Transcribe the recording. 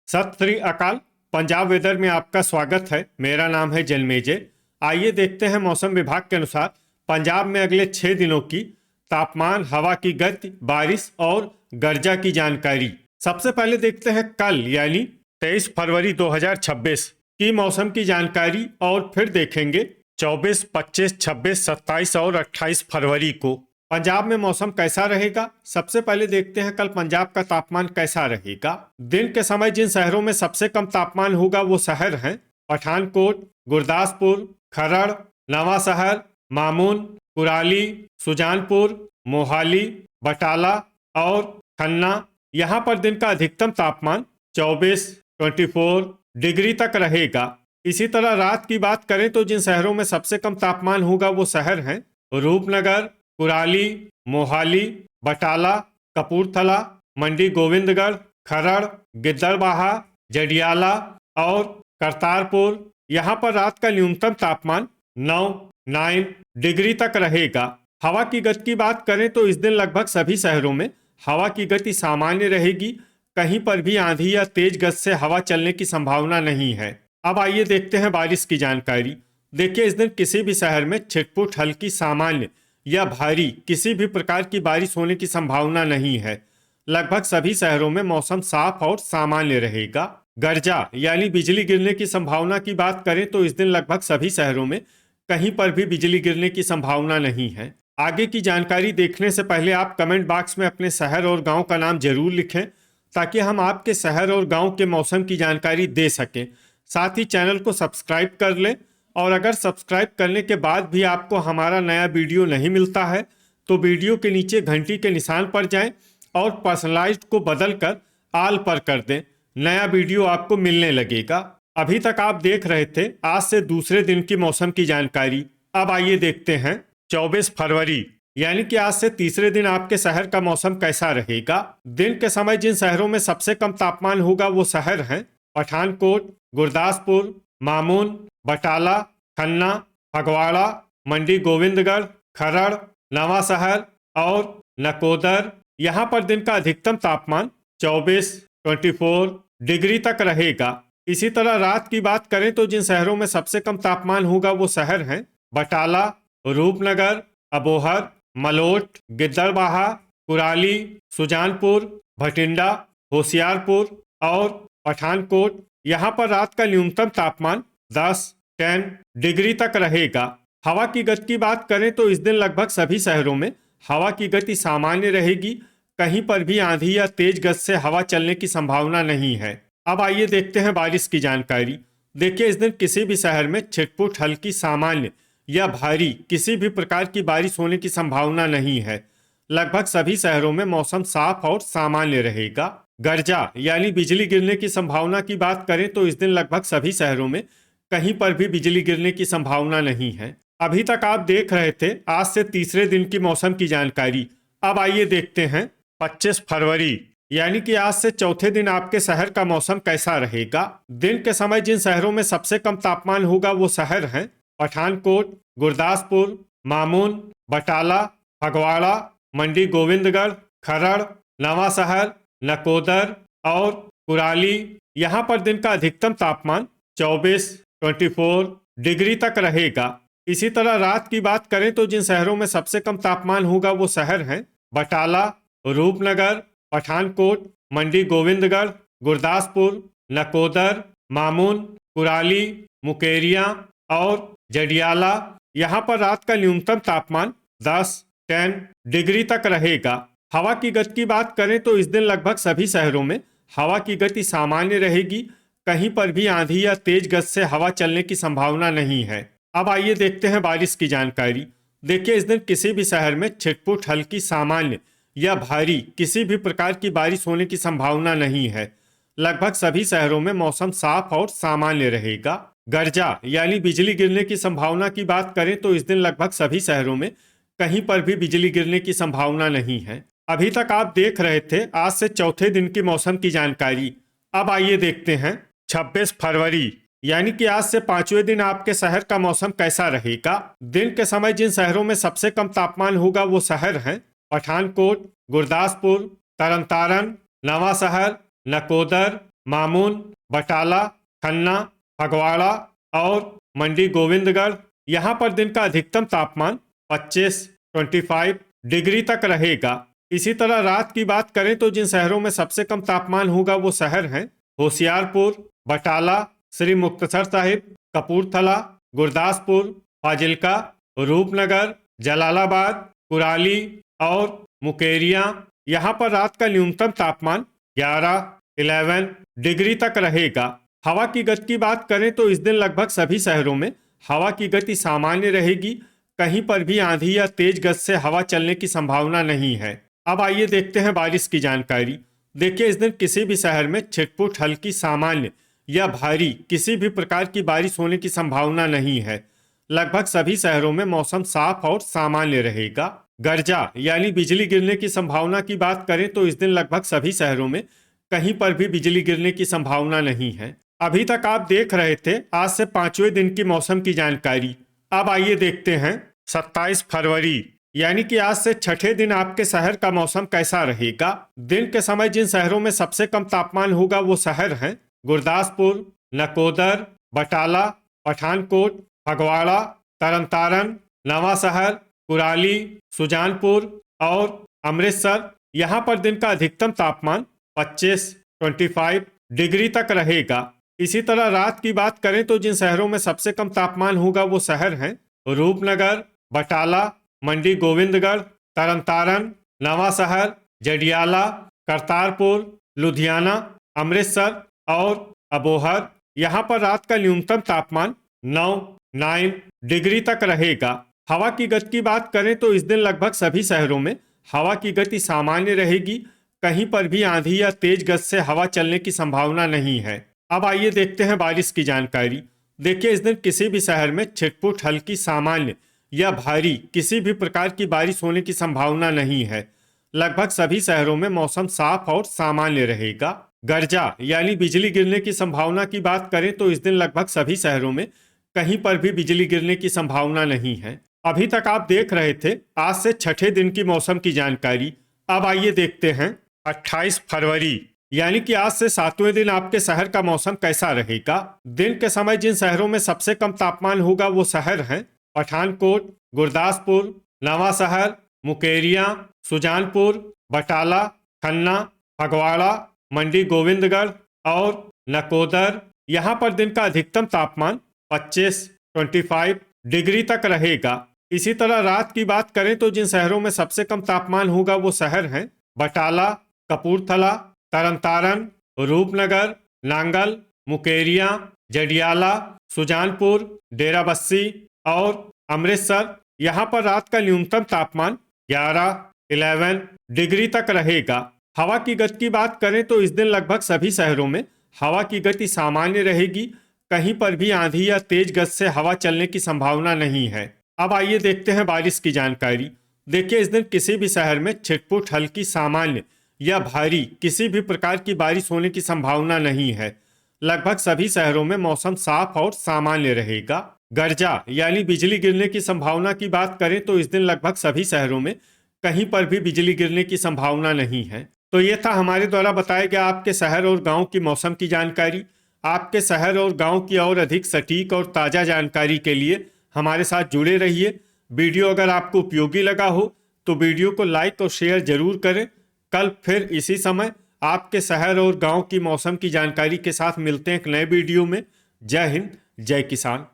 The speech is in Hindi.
सत श्री अकाल। पंजाब वेदर में आपका स्वागत है। मेरा नाम है जन्मेजय। आइए देखते हैं मौसम विभाग के अनुसार पंजाब में अगले 6 दिनों की तापमान, हवा की गति, बारिश और गर्जा की जानकारी। सबसे पहले देखते हैं कल यानी 23 फरवरी 2026 की मौसम की जानकारी और फिर देखेंगे 24, 25, 26, 27 और 28 फरवरी को पंजाब में मौसम कैसा रहेगा। सबसे पहले देखते हैं कल पंजाब का तापमान कैसा रहेगा। दिन के समय जिन शहरों में सबसे कम तापमान होगा वो शहर हैं पठानकोट, गुरदासपुर, खरड़, नवा शहर, मामून, कुराली, सुजानपुर, मोहाली, बटाला और खन्ना। यहाँ पर दिन का अधिकतम तापमान 24 डिग्री तक रहेगा। इसी तरह रात की बात करें तो जिन शहरों में सबसे कम तापमान होगा वो शहर हैं रूपनगर, कुराली, मोहाली, बटाला, कपूरथला, मंडी गोविंदगढ़, खरड़, गिद्दड़बाहा, जडियाला और करतारपुर। यहाँ पर रात का न्यूनतम तापमान 9 डिग्री तक रहेगा। हवा की गति की बात करें तो इस दिन लगभग सभी शहरों में हवा की गति सामान्य रहेगी। कहीं पर भी आंधी या तेज गति से हवा चलने की संभावना नहीं है। अब आइए देखते हैं बारिश की जानकारी। देखिए, इस दिन किसी भी शहर में छिटपुट, हल्की, सामान्य या भारी किसी भी प्रकार की बारिश होने की संभावना नहीं है। लगभग सभी शहरों में मौसम साफ और सामान्य रहेगा। गर्जा यानी बिजली गिरने की संभावना की बात करें तो इस दिन लगभग सभी शहरों में कहीं पर भी बिजली गिरने की संभावना नहीं है। आगे की जानकारी देखने से पहले आप कमेंट बॉक्स में अपने शहर और गांव का नाम जरूर लिखें ताकि हम आपके शहर और गांव के मौसम की जानकारी दे सकें। साथ ही चैनल को सब्सक्राइब कर लें और अगर सब्सक्राइब करने के बाद भी आपको हमारा नया वीडियो नहीं मिलता है तो वीडियो के नीचे घंटी के निशान पर जाएं और पर्सनलाइज्ड को बदलकर आल पर कर दें। नया वीडियो आपको मिलने लगेगा। अभी तक आप देख रहे थे आज से दूसरे दिन की मौसम की जानकारी। अब आइए देखते हैं 24 फरवरी यानी कि आज से तीसरे दिन आपके शहर का मौसम कैसा रहेगा। दिन के समय जिन शहरों में सबसे कम तापमान होगा वो शहर हैं पठानकोट, गुरदासपुर, मामून, बटाला, खन्ना, फगवाड़ा, मंडी गोविंदगढ़, खरड़, नवा शहर और नकोदर। यहाँ पर दिन का अधिकतम तापमान 24 डिग्री तक रहेगा। इसी तरह रात की बात करें तो जिन शहरों में सबसे कम तापमान होगा वो शहर हैं बटाला, रूपनगर, अबोहर, मलोट, गिद्दड़बाहा, कुराली, सुजानपुर, भटिंडा, होशियारपुर और पठानकोट। यहाँ पर रात का न्यूनतम तापमान 10 डिग्री तक रहेगा। हवा की गति की बात करें तो इस दिन लगभग सभी शहरों में हवा की गति सामान्य रहेगी। कहीं पर भी आंधी या तेज गति से हवा चलने की संभावना नहीं है। अब आइए देखते हैं बारिश की जानकारी। देखिए, इस दिन किसी भी शहर में छिटपुट, हल्की, सामान्य या भारी किसी भी प्रकार की बारिश होने की संभावना नहीं है। लगभग सभी शहरों में मौसम साफ और सामान्य रहेगा। गर्जा यानी बिजली गिरने की संभावना की बात करें तो इस दिन लगभग सभी शहरों में कहीं पर भी बिजली गिरने की संभावना नहीं है। अभी तक आप देख रहे थे आज से तीसरे दिन की मौसम की जानकारी। अब आइए देखते हैं 25 फरवरी यानी कि आज से चौथे दिन आपके शहर का मौसम कैसा रहेगा। दिन के समय जिन शहरों में सबसे कम तापमान होगा वो शहर हैं पठानकोट, गुरदासपुर, मामून, बटाला, फगवाड़ा, मंडी गोविंदगढ़, खरड़, नवा शहर, नकोदर और कुराली। यहाँ पर दिन का अधिकतम तापमान 24 डिग्री तक रहेगा। इसी तरह रात की बात करें तो जिन शहरों में सबसे कम तापमान होगा वो शहर हैं बटाला, रूपनगर, पठानकोट, मंडी गोविंदगढ़, गुरदासपुर, नकोदर, मामून, कुराली, मुकेरिया और जडियाला। यहाँ पर रात का न्यूनतम तापमान 10 डिग्री तक रहेगा। हवा की गति की बात करें तो इस दिन लगभग सभी शहरों में हवा की गति सामान्य रहेगी। कहीं पर भी आंधी या तेज गति से हवा चलने की संभावना नहीं है। अब आइए देखते हैं बारिश की जानकारी। देखिए, इस दिन किसी भी शहर में छिटपुट, हल्की, सामान्य या भारी किसी भी प्रकार की बारिश होने की संभावना नहीं है। लगभग सभी शहरों में मौसम साफ और सामान्य रहेगा। गर्जा यानी बिजली गिरने की संभावना की बात करें तो इस दिन लगभग सभी शहरों में कहीं पर भी बिजली गिरने की संभावना नहीं है। अभी तक आप देख रहे थे आज से चौथे दिन की मौसम की जानकारी। अब आइए देखते हैं 26 फरवरी यानी कि आज से पांचवें दिन आपके शहर का मौसम कैसा रहेगा। दिन के समय जिन शहरों में सबसे कम तापमान होगा वो शहर हैं पठानकोट, गुरदासपुर, तरन तारण, नवा शहर, नकोदर, मामून, बटाला, खन्ना, फगवाड़ा और मंडी गोविंदगढ़। यहाँ पर दिन का अधिकतम तापमान 25 डिग्री तक रहेगा। इसी तरह रात की बात करें तो जिन शहरों में सबसे कम तापमान होगा वो शहर हैं होशियारपुर, बटाला, श्री मुक्तसर साहिब, कपूरथला, गुरदासपुर, फाजिल्का, रूपनगर, जलालाबाद, कुराली और मुकेरिया। यहाँ पर रात का न्यूनतम तापमान 11 डिग्री तक रहेगा। हवा की गति की बात करें तो इस दिन लगभग सभी शहरों में हवा की गति सामान्य रहेगी। कहीं पर भी आंधी या तेज गति से हवा चलने की संभावना नहीं है। अब आइए देखते हैं बारिश की जानकारी। देखिए, इस दिन किसी भी शहर में छिटपुट हल्की सामान्य या भारी किसी भी प्रकार की बारिश होने की संभावना नहीं है। लगभग सभी शहरों में मौसम साफ और सामान्य रहेगा। गर्जा यानी बिजली गिरने की संभावना की बात करें तो इस दिन लगभग सभी शहरों में कहीं पर भी बिजली गिरने की संभावना नहीं है। अभी तक आप देख रहे थे आज से 5वें दिन की मौसम की जानकारी। अब आइए देखते हैं 27 फरवरी यानी कि आज से छठे दिन आपके शहर का मौसम कैसा रहेगा। दिन के समय जिन शहरों में सबसे कम तापमान होगा वो शहर हैं गुरदासपुर, नकोदर, बटाला, पठानकोट, फगवाड़ा, तरनतारन, नवांशहर, कुराली, सुजानपुर और अमृतसर। यहाँ पर दिन का अधिकतम तापमान 25 डिग्री तक रहेगा। इसी तरह रात की बात करें तो जिन शहरों में सबसे कम तापमान होगा वो शहर हैं रूपनगर, बटाला, मंडी गोविंदगढ़, तरनतारन, नवांशहर, जडियाला, करतारपुर, लुधियाना, अमृतसर और अबोहर। यहाँ पर रात का न्यूनतम तापमान 9 डिग्री तक रहेगा। हवा की गति की बात करें तो इस दिन लगभग सभी शहरों में हवा की गति सामान्य रहेगी। कहीं पर भी आंधी या तेज गति से हवा चलने की संभावना नहीं है। अब आइए देखते हैं बारिश की जानकारी। देखिए, इस दिन किसी भी शहर में छिटपुट हल्की सामान्य या भारी किसी भी प्रकार की बारिश होने की संभावना नहीं है। लगभग सभी शहरों में मौसम साफ और सामान्य रहेगा। गर्जा यानी बिजली गिरने की संभावना की बात करें तो इस दिन लगभग सभी शहरों में कहीं पर भी बिजली गिरने की संभावना नहीं है। अभी तक आप देख रहे थे आज से छठे दिन की मौसम की जानकारी। अब आइए देखते हैं 28 फरवरी यानी कि आज से 7वें दिन आपके शहर का मौसम कैसा रहेगा। दिन के समय जिन शहरों में सबसे कम तापमान होगा वो शहर हैं पठानकोट, गुरदासपुर, नवांशहर, मुकेरिया, सुजानपुर, बटाला, खन्ना, फगवाड़ा, मंडी गोविंदगढ़ और नकोदर। यहाँ पर दिन का अधिकतम तापमान 25 डिग्री तक रहेगा। इसी तरह रात की बात करें तो जिन शहरों में सबसे कम तापमान होगा वो शहर हैं बटाला, कपूरथला, तरनतारन, रूपनगर, नांगल, मुकेरिया, जडियाला, सुजानपुर, डेराबस्सी और अमृतसर। यहाँ पर रात का न्यूनतम तापमान 11 डिग्री तक रहेगा। हवा की गति की बात करें तो इस दिन लगभग सभी शहरों में हवा की गति सामान्य रहेगी। कहीं पर भी आंधी या तेज गति से हवा चलने की संभावना नहीं है। अब आइए देखते हैं बारिश की जानकारी। देखिए, इस दिन किसी भी शहर में छिटपुट हल्की सामान्य या भारी किसी भी प्रकार की बारिश होने की संभावना नहीं है। लगभग सभी शहरों में मौसम साफ और सामान्य रहेगा। गर्जा यानी बिजली गिरने की संभावना की बात करें तो इस दिन लगभग सभी शहरों में कहीं पर भी बिजली गिरने की संभावना नहीं है। तो ये था हमारे द्वारा बताया गया आपके शहर और गांव की मौसम की जानकारी। आपके शहर और गांव की और अधिक सटीक और ताज़ा जानकारी के लिए हमारे साथ जुड़े रहिए। वीडियो अगर आपको उपयोगी लगा हो तो वीडियो को लाइक और शेयर जरूर करें। कल फिर इसी समय आपके शहर और गांव की मौसम की जानकारी के साथ मिलते हैं एक नए वीडियो में। जय हिंद, जय किसान।